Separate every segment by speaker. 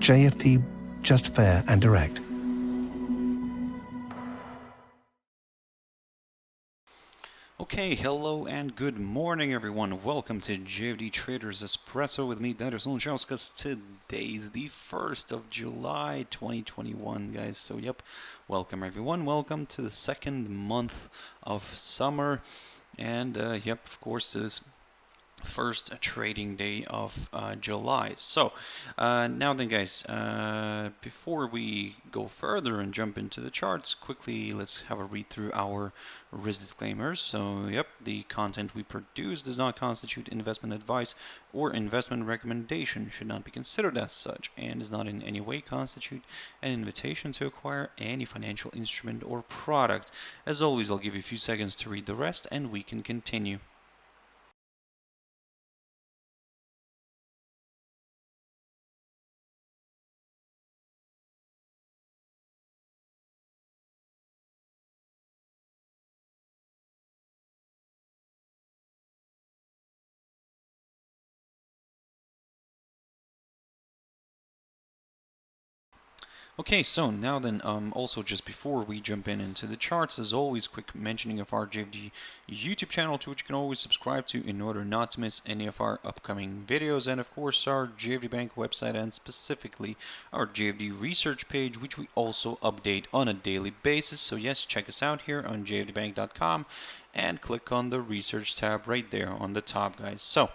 Speaker 1: JFD, just fair and direct.
Speaker 2: Okay, hello and good morning everyone. Welcome to JFD Traders Espresso with me, Darius Anucauskas. Today is the 1st of July 2021, guys. So yep, welcome everyone. Welcome to the second month of summer. And yep, of course, this first trading day of July. So now then, guys, before we go further and jump into the charts, quickly let's have a read through our risk disclaimers. So yep, the content we produce does not constitute investment advice or investment recommendation, should not be considered as such, and does not in any way constitute an invitation to acquire any financial instrument or product. As always, I'll give you a few seconds to read the rest and we can continue. Okay, so now then, also just before we jump into the charts, as always, quick mentioning of our JFD YouTube channel, to which you can always subscribe to in order not to miss any of our upcoming videos, and of course our JFD Bank website and specifically our JFD research page, which we also update on a daily basis. So yes, check us out here on jfdbank.com and click on the research tab right there on the top, guys. So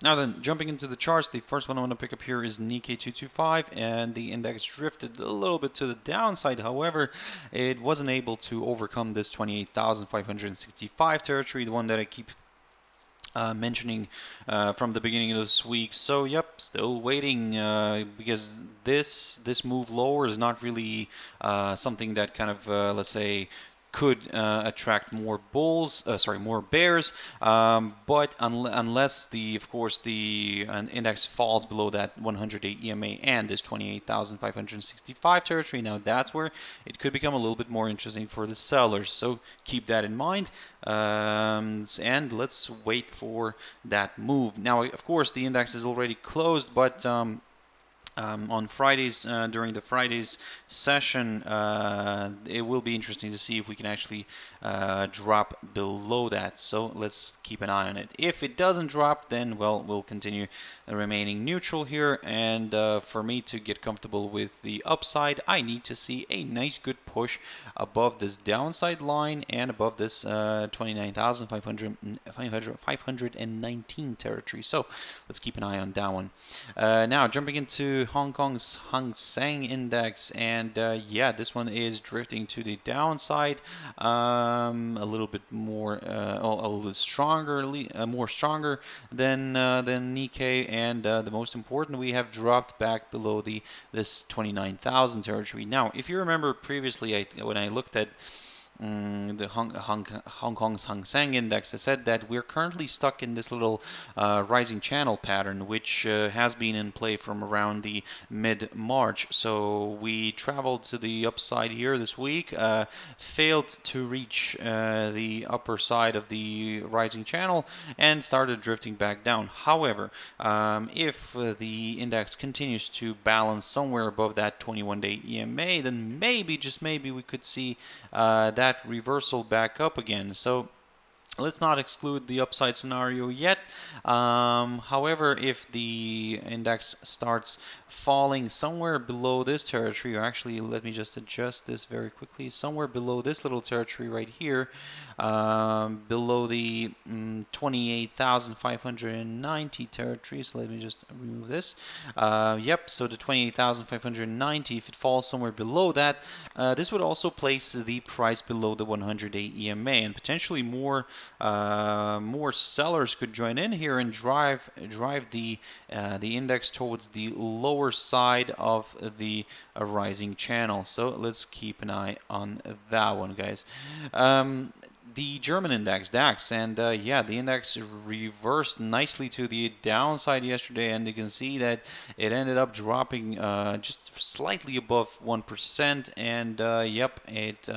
Speaker 2: now then, jumping into the charts, the first one I want to pick up here is Nikkei 225, and the index drifted a little bit to the downside. However, it wasn't able to overcome this 28,565 territory, the one that I keep mentioning from the beginning of this week. So yep, still waiting because this move lower is not really something that kind of let's say could attract more more bears, but unless of course the index falls below that 100-day EMA and this 28,565 territory, now that's where it could become a little bit more interesting for the sellers. So keep that in mind, and let's wait for that move. Now, of course, the index is already closed, but on Fridays, during the Fridays session, it will be interesting to see if we can actually drop below that. So let's keep an eye on it. If it doesn't drop, then well, we'll continue remaining neutral here. And for me to get comfortable with the upside, I need to see a nice good push above this downside line and above this 29,519 territory. So let's keep an eye on that one. Now jumping into Hong Kong's Hang Seng Index, and yeah, this one is drifting to the downside, a little bit more, a little stronger, more stronger than Nikkei, and the most important, we have dropped back below this 29,000 territory. Now, if you remember previously, when I looked at the Hong Kong's Hang Seng Index, I said that we're currently stuck in this little rising channel pattern, which has been in play from around the mid-March. So we traveled to the upside here this week, failed to reach the upper side of the rising channel, and started drifting back down. However, if the index continues to balance somewhere above that 21-day EMA, then maybe, just maybe, we could see that reversal back up again. So let's not exclude the upside scenario yet. However, if the index starts falling somewhere below this territory, or actually let me just adjust this very quickly, somewhere below this little territory right here, below the 28,590 territory. So let me just remove this. Yep, so the 28,590, if it falls somewhere below that, this would also place the price below the 100-day EMA, and potentially more sellers could join in here and drive the index towards the lower side of the rising channel. So let's keep an eye on that one, guys. the German index, DAX, and yeah, the index reversed nicely to the downside yesterday, and you can see that it ended up dropping just slightly above 1%, and yep, it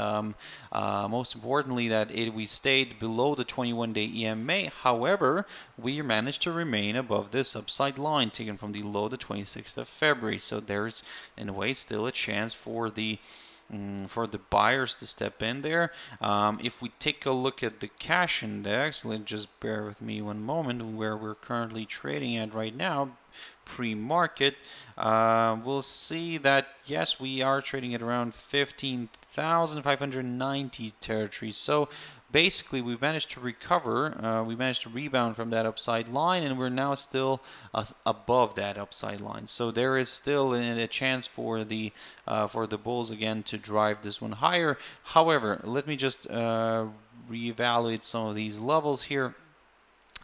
Speaker 2: most importantly that we stayed below the 21-day EMA. However, we managed to remain above this upside line taken from the low the 26th of February. So there's in a way still a chance for the buyers to step in there. If we take a look at the cash index, let's just bear with me one moment, where we're currently trading at right now, pre-market, we'll see that yes, we are trading at around 15,590 territory. So basically, we managed to recover, we managed to rebound from that upside line, and we're now still above that upside line. So there is still a chance for the bulls again to drive this one higher. However, let me just reevaluate some of these levels here.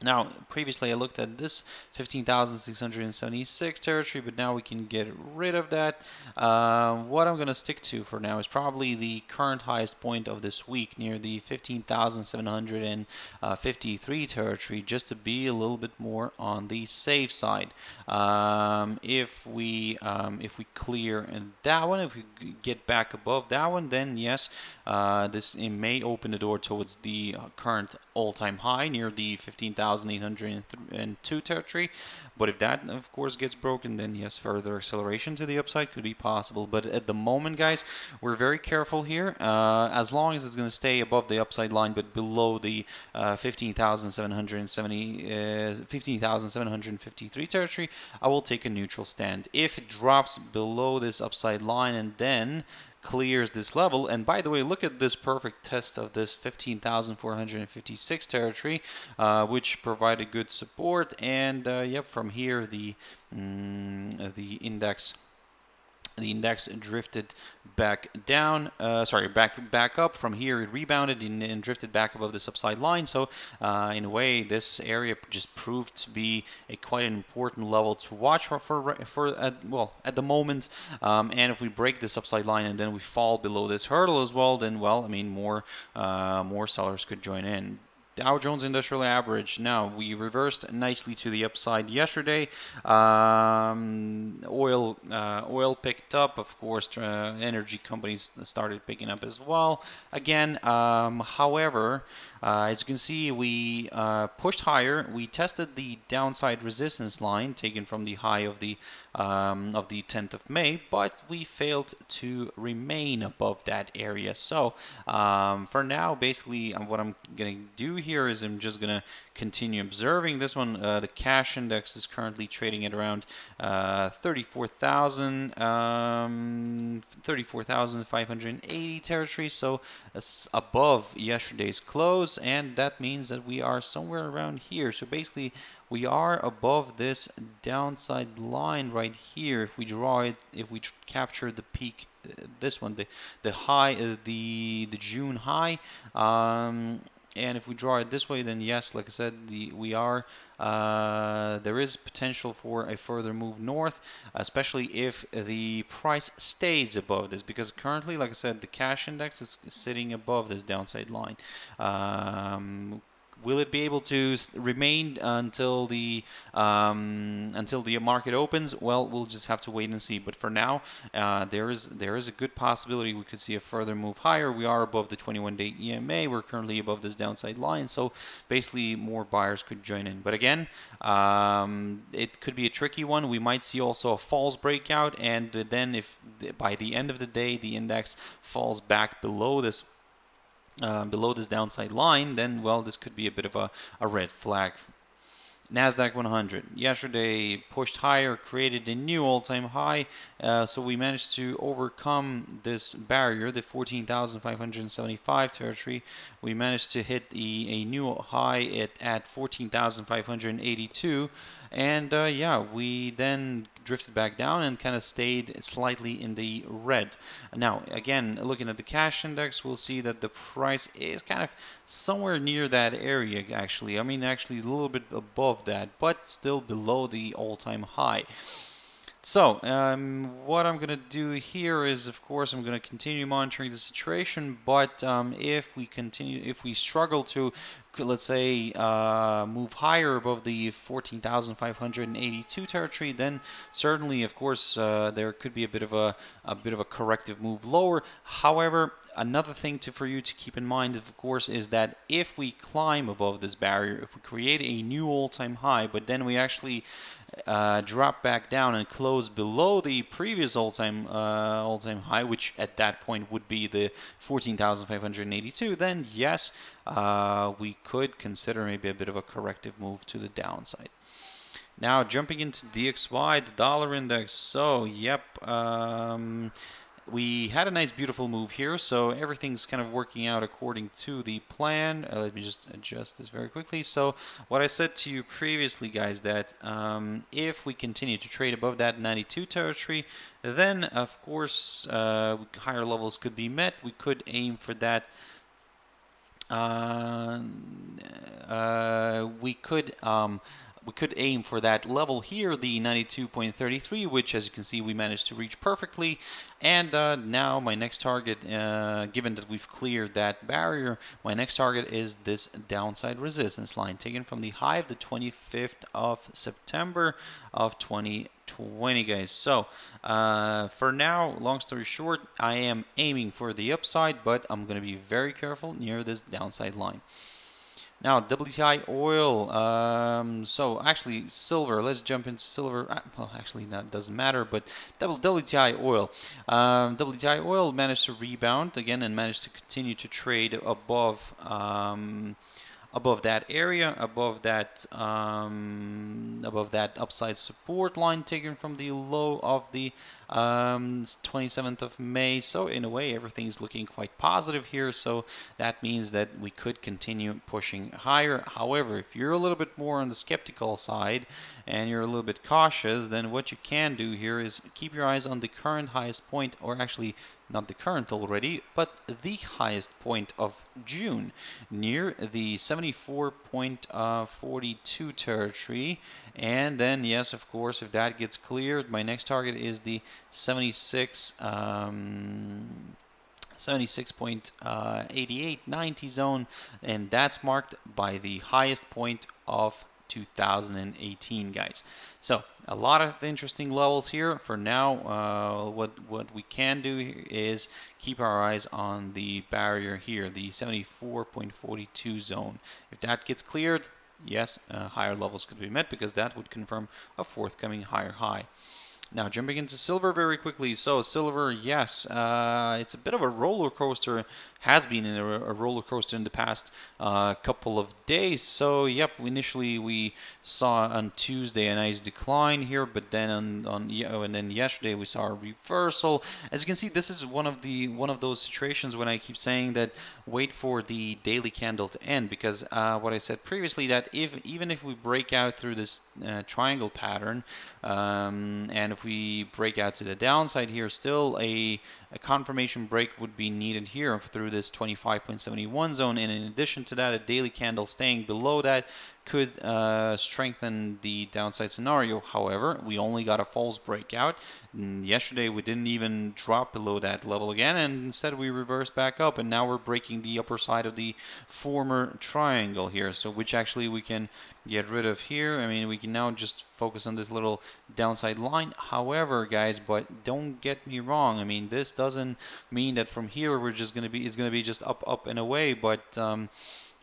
Speaker 2: Now, previously I looked at this 15,676 territory, but now we can get rid of that. What I'm going to stick to for now is probably the current highest point of this week, near the 15,753 territory, just to be a little bit more on the safe side. If we clear that one, if we get back above that one, then yes, it may open the door towards the current all-time high near the 15,802 territory. But if that, of course, gets broken, then yes, further acceleration to the upside could be possible. But at the moment, guys, we're very careful here. As long as it's going to stay above the upside line, but below the 15,753 territory, I will take a neutral stand. If it drops below this upside line and then clears this level, and by the way, look at this perfect test of this 15,456 territory, which provided good support, and yep, from here the index drifted back down, back up. From here it rebounded and drifted back above this upside line. So in a way, this area just proved to be quite an important level to watch for at the moment. And if we break this upside line and then we fall below this hurdle as well, then well, I mean, more sellers could join in. Dow Jones Industrial Average. Now, we reversed nicely to the upside yesterday. Oil picked up, of course. Energy companies started picking up as well. Again, however, as you can see, we pushed higher. We tested the downside resistance line taken from the high of the 10th of May, but we failed to remain above that area. So for now, basically, what I'm going to do here is I'm just going to continue observing this one. The cash index is currently trading at around 34,580 territory, so it's above yesterday's close, and that means that we are somewhere around here. So basically, we are above this downside line right here. If we draw it, if we capture the peak, this one, the high, the June high, and if we draw it this way, then yes, like I said, there is potential for a further move north, especially if the price stays above this, because currently, like I said, the cash index is sitting above this downside line. Will it be able to remain until the market opens? Well, we'll just have to wait and see. But for now, there is a good possibility we could see a further move higher. We are above the 21-day EMA. We're currently above this downside line, so basically more buyers could join in. But again, it could be a tricky one. We might see also a false breakout, and then if by the end of the day the index falls back below this downside line, then well, this could be a bit of a red flag. Nasdaq 100 yesterday pushed higher, created a new all-time high, so we managed to overcome this barrier, the 14,575 territory. We managed to hit a new high at 14,582, and yeah, we then drifted back down and kind of stayed slightly in the red. Now, again, looking at the cash index, we'll see that the price is kind of somewhere near that area, actually. I mean, actually a little bit above that, but still below the all-time high. So, what I'm going to do here is, of course, I'm going to continue monitoring the situation, but if we struggle to, let's say, move higher above the 14,582 territory, then certainly, of course, there could be a bit of a corrective move lower. However, another thing for you to keep in mind, of course, is that if we climb above this barrier, if we create a new all-time high, but then we actually drop back down and close below the previous all-time high, which at that point would be the 14,582, then yes, we could consider maybe a bit of a corrective move to the downside. Now jumping into DXY, the dollar index. So yep, we had a nice beautiful move here, so everything's kind of working out according to the plan. Let me just adjust this very quickly. So what I said to you previously, guys, that if we continue to trade above that 92 territory, then of course higher levels could be met. We could aim for that. We could aim for that level here, the 92.33, which, as you can see, we managed to reach perfectly. And now my next target, given that we've cleared that barrier, my next target is this downside resistance line taken from the high of the 25th of September of 2020, guys. So for now, long story short, I am aiming for the upside, but I'm going to be very careful near this downside line. Now, WTI oil, so actually silver, let's jump into silver. Well, actually that doesn't matter, but WTI oil. WTI oil managed to rebound again and managed to continue to trade above that area, above that upside support line taken from the low of the 27th of May. So in a way, everything's looking quite positive here. So that means that we could continue pushing higher. However, if you're a little bit more on the skeptical side and you're a little bit cautious, then what you can do here is keep your eyes on the current highest point, or actually not the current already, but the highest point of June, near the 74.42 territory. And then, yes, of course, if that gets cleared, my next target is the 76.8890 zone, and that's marked by the highest point of 2018, guys. So a lot of interesting levels here. For now, what we can do is keep our eyes on the barrier here, the 74.42 zone. If that gets cleared, yes, higher levels could be met, because that would confirm a forthcoming higher high. Now, jumping into silver very quickly. So silver, yes, it's a bit of a roller coaster, has been in a roller coaster in the past couple of days. So, yep, initially we saw on Tuesday a nice decline here, but then and then yesterday we saw a reversal. As you can see, this is one of those situations when I keep saying that wait for the daily candle to end, because what I said previously, that even if we break out through this triangle pattern, and if we break out to the downside here, still a confirmation break would be needed here through this 25.71 zone, and in addition to that, a daily candle staying below that could strengthen the downside scenario. However, we only got a false breakout. Yesterday we didn't even drop below that level again, and instead we reversed back up, and now we're breaking the upper side of the former triangle here, so which actually we can get rid of here. I mean, we can now just focus on this little downside line. However, guys, but don't get me wrong, I mean, this doesn't mean that from here we're just going to be just up and away, but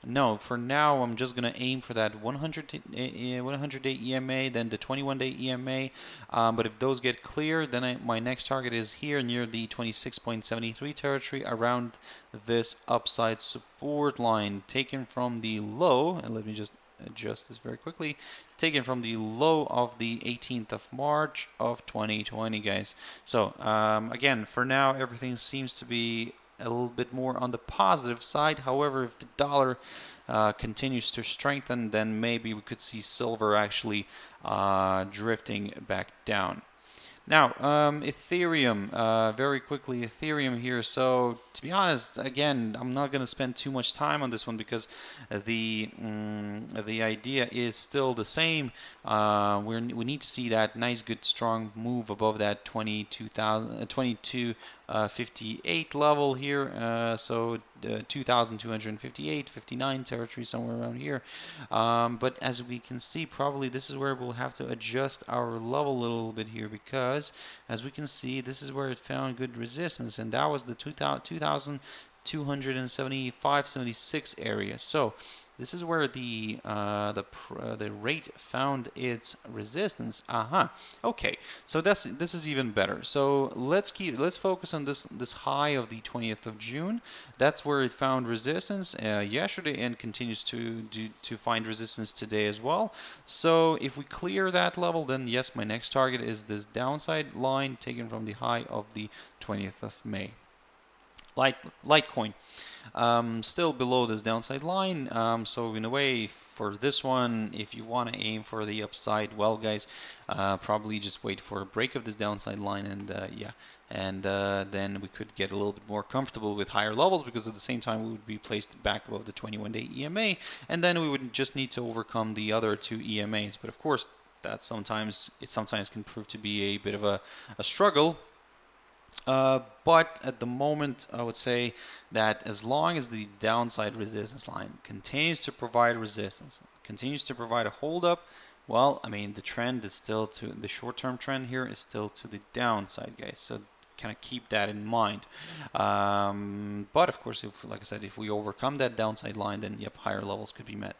Speaker 2: no, for now I'm just going to aim for that 100-day EMA, then the 21-day EMA. But if those get clear, then my next target is here near the 26.73 territory, around this upside support line taken from the low. And let me just adjust this very quickly. Taken from the low of the 18th of March of 2020, guys. So again, for now, everything seems to be a little bit more on the positive side. However, if the dollar continues to strengthen, then maybe we could see silver actually drifting back down. Now, Ethereum, very quickly, Ethereum here. So, to be honest, again, I'm not going to spend too much time on this one because the idea is still the same. We need to see that nice, good, strong move above that 2258 level here. So 2258, 59 territory, somewhere around here. But as we can see, probably this is where we'll have to adjust our level a little bit here, because as we can see, this is where it found good resistance, and that was the 2275-76 area. So this is where the rate found its resistance. Okay, so this is even better. So let's focus on this high of the 20th of June. That's where it found resistance yesterday and continues to find resistance today as well. So if we clear that level, then yes, my next target is this downside line taken from the high of the 20th of May. Litecoin, still below this downside line. So in a way, for this one, if you want to aim for the upside, well, guys, probably just wait for a break of this downside line, and then we could get a little bit more comfortable with higher levels, because at the same time we would be placed back above the 21-day EMA, and then we would just need to overcome the other two EMAs. But of course, that sometimes can prove to be a bit of a struggle. But at the moment, I would say that as long as the downside resistance line continues to provide resistance, continues to provide a hold up, well, I mean, the trend is still to, the short-term trend here is still to the downside, guys. So kind of keep that in mind. But of course, like I said, if we overcome that downside line, then yep, higher levels could be met.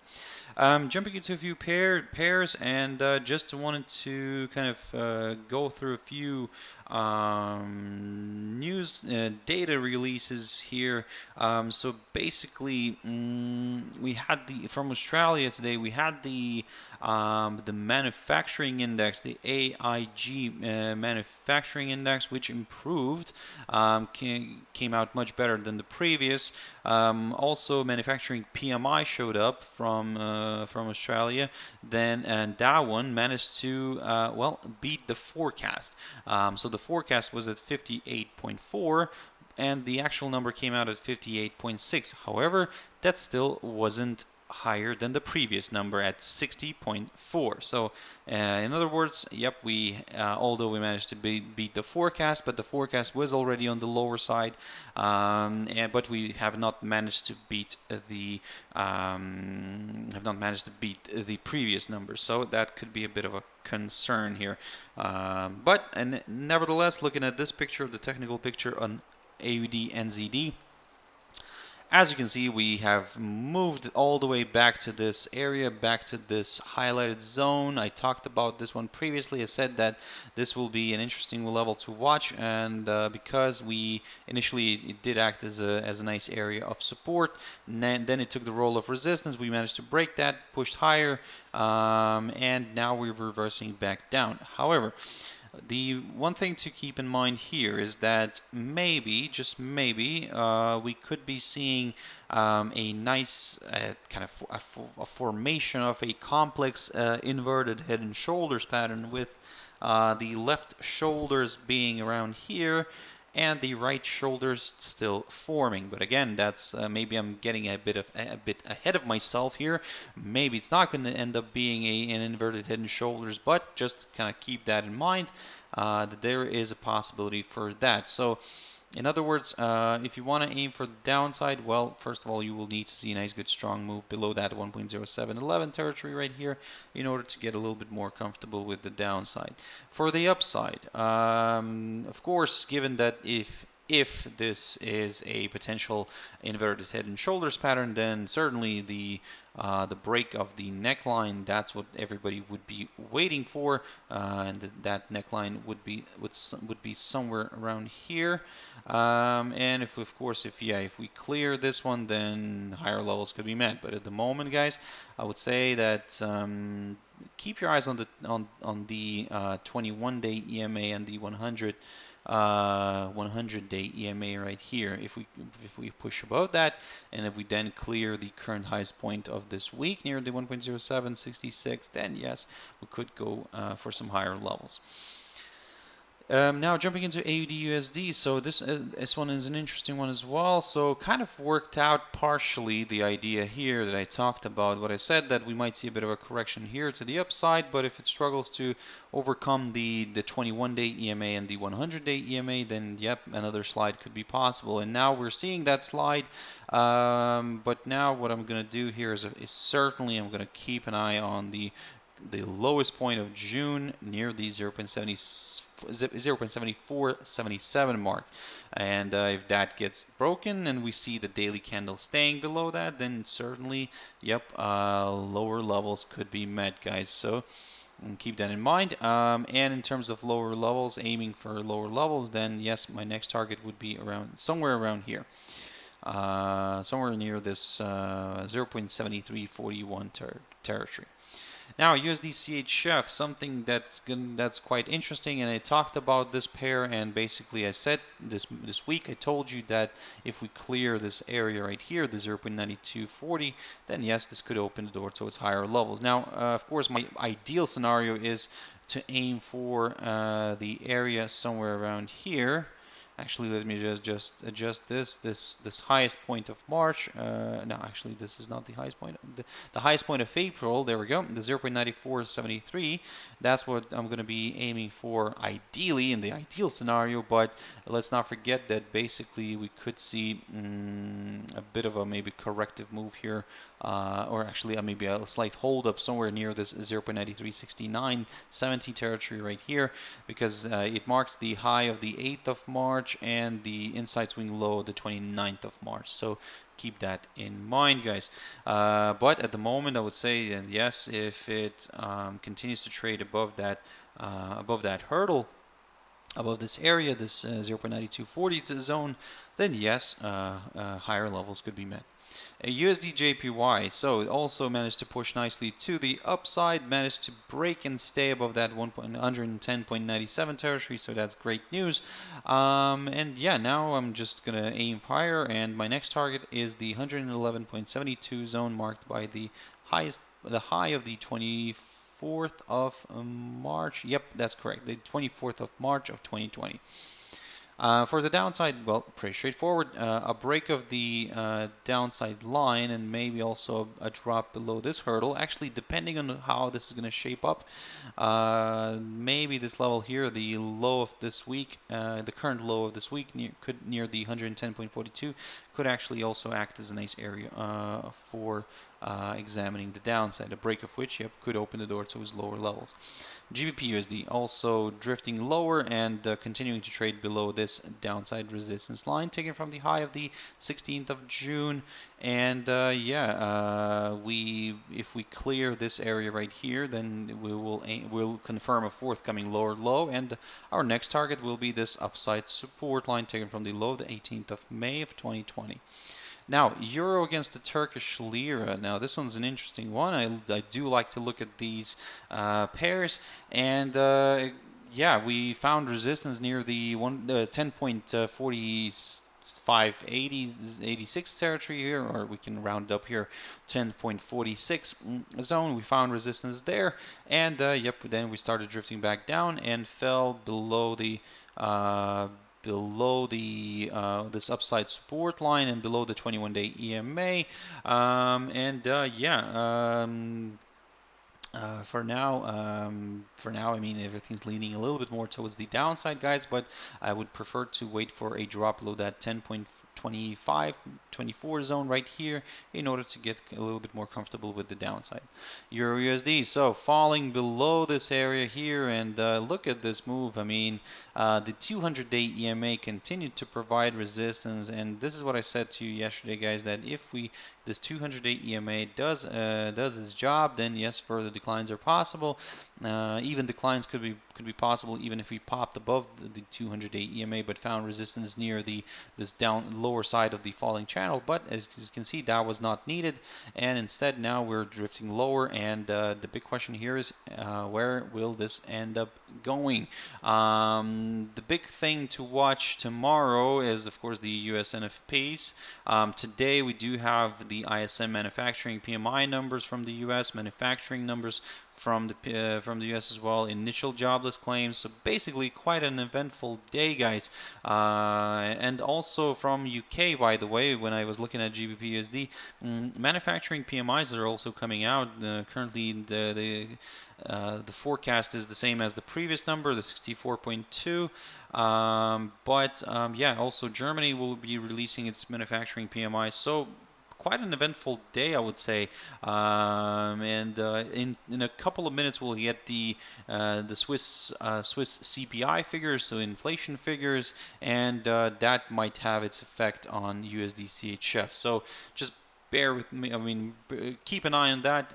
Speaker 2: Jumping into a few pairs, and just wanted to kind of go through a few news data releases here. So basically, we had from Australia today. We had the manufacturing index, the AIG manufacturing index, which improved, came out much better than the previous. Also, manufacturing PMI showed up from Australia, and that one managed to well, beat the forecast. So the forecast was at 58.4, and the actual number came out at 58.6. However, that still wasn't higher than the previous number at 60.4. So in other words, yep, although we managed to beat the forecast, but the forecast was already on the lower side, but we have not managed to beat the previous number. So that could be a bit of a concern here. But nevertheless, looking at this picture, the technical picture on AUDNZD, as you can see, we have moved all the way back to this area, back to this highlighted zone. I talked about this one previously. I said that this will be an interesting level to watch, and because it did act as a nice area of support, and then it took the role of resistance. We managed to break that, pushed higher, and now we're reversing back down. However, the one thing to keep in mind here is that maybe, just maybe, we could be seeing a nice kind of a formation of a complex inverted head and shoulders pattern, with the left shoulders being around here and the right shoulders still forming. But again, that's maybe I'm getting a bit ahead of myself here. Maybe it's not going to end up being an inverted head and shoulders, but just kind of keep that in mind, that there is a possibility for that. So in other words, if you want to aim for the downside, well, first of all, you will need to see a nice, good, strong move below that 1.0711 territory right here in order to get a little bit more comfortable with the downside. For the upside, of course, given that if this is a potential inverted head and shoulders pattern, then certainly the break of the neckline, that's what everybody would be waiting for, and that neckline would be somewhere around here. And if we clear this one, then higher levels could be met. But at the moment, guys, I would say that keep your eyes on the 21-day EMA and the 100-day EMA right here. If we push above that, and if we then clear the current highest point of this week near the 1.0766, then yes, we could go for some higher levels. Now jumping into AUDUSD, so this one is an interesting one as well. So kind of worked out partially the idea here that I talked about. What I said that we might see a bit of a correction here to the upside, but if it struggles to overcome the 21-day EMA and the 100-day EMA, then yep, another slide could be possible. And now we're seeing that slide. But now what I'm going to do here is certainly I'm going to keep an eye on the lowest point of June near the 0.7477 mark, and if that gets broken and we see the daily candle staying below that, then certainly, yep, lower levels could be met, guys. So keep that in mind. And in terms of lower levels, aiming for lower levels, then yes, my next target would be around somewhere around here. Somewhere near this 0.7341 territory. Now USDCHF, something that's quite interesting, and I talked about this pair, and basically I said this week I told you that if we clear this area right here, the 0.9240, then yes, this could open the door to its higher levels. Now, of course, my ideal scenario is to aim for the area somewhere around here. Actually, let me just adjust this highest point of March. No, actually, this is not the highest point. The highest point of April. There we go. The 0.9473. That's what I'm going to be aiming for, ideally, in the ideal scenario. But let's not forget that basically we could see a bit of a maybe corrective move here, or actually maybe a slight hold up somewhere near this 0.936970 territory right here, because it marks the high of the 8th of March and the inside swing low the 29th of March. So keep that in mind, guys. But at the moment, I would say that yes, if it continues to trade above that hurdle, above this area, this 0.9240 zone, then yes, higher levels could be met. A USDJPY, so it also managed to push nicely to the upside, managed to break and stay above that 110.97 territory, so that's great news. And yeah, now I'm just gonna aim higher, and my next target is the 111.72 zone, marked by the high of the 24th of March. Yep, that's correct, the 24th of March of 2020. For the downside, well, pretty straightforward. A break of the downside line, and maybe also a drop below this hurdle. Actually, depending on how this is going to shape up, maybe this level here, the low of this week, the current low of this week, near the 110.42, could actually also act as a nice area for examining the downside. A break of which, yep, could open the door to its lower levels. GBP/USD also drifting lower and continuing to trade below this downside resistance line, taken from the high of the 16th of June. And if we clear this area right here, then we'll confirm a forthcoming lower low, and our next target will be this upside support line, taken from the low of the 18th of May of 2020. Now, euro against the Turkish lira. Now, this one's an interesting one. I do like to look at these pairs, and yeah, we found resistance near the 10.4586 territory here, or we can round up here, 10.46 zone. We found resistance there, and yep, then we started drifting back down and fell below the this upside support line and below the 21-day EMA. For now, I mean, everything's leaning a little bit more towards the downside, guys, but I would prefer to wait for a drop below that 10.25-24 zone right here in order to get a little bit more comfortable with the downside. EURUSD, so falling below this area here, and look at this move. I mean, the 200-day EMA continued to provide resistance, and this is what I said to you yesterday, guys, that if this 200-day EMA does its job, then yes, further declines are possible. Even declines could be possible even if we popped above the 200-day EMA, but found resistance near this lower side of the falling channel. But as you can see, that was not needed, and instead now we're drifting lower. And the big question here is where will this end up going. The big thing to watch tomorrow is, of course, the US NFPs. Today we do have the ISM manufacturing PMI numbers from the US, manufacturing numbers from the US as well, initial jobless claims. So basically quite an eventful day, guys. And also from UK, by the way, when I was looking at GBP/USD, manufacturing PMIs are also coming out. Currently the forecast is the same as the previous number, the 64.2. Yeah, also Germany will be releasing its manufacturing PMI. So quite an eventful day, I would say. In a couple of minutes, we'll get the Swiss CPI figures, so inflation figures, and that might have its effect on USDCHF. So just bear with me. I mean, keep an eye on that.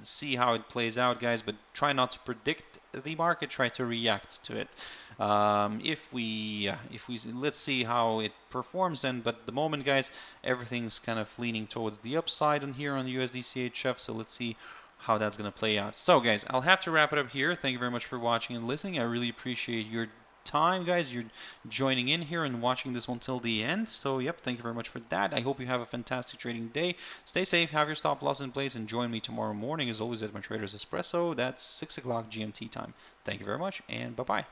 Speaker 2: See how it plays out, guys. But try not to predict the market. Try to react to it. If we let's see how it performs. But at the moment, guys, everything's kind of leaning towards the upside on here on the USDCHF. So let's see how that's going to play out. So, guys, I'll have to wrap it up here. Thank you very much for watching and listening. I really appreciate your time, guys. You're joining in here and watching this one till the end. So, yep, thank you very much for that. I hope you have a fantastic trading day. Stay safe, have your stop loss in place, and join me tomorrow morning, as always, at my Traders Espresso. That's 6 o'clock GMT time. Thank you very much, and bye-bye.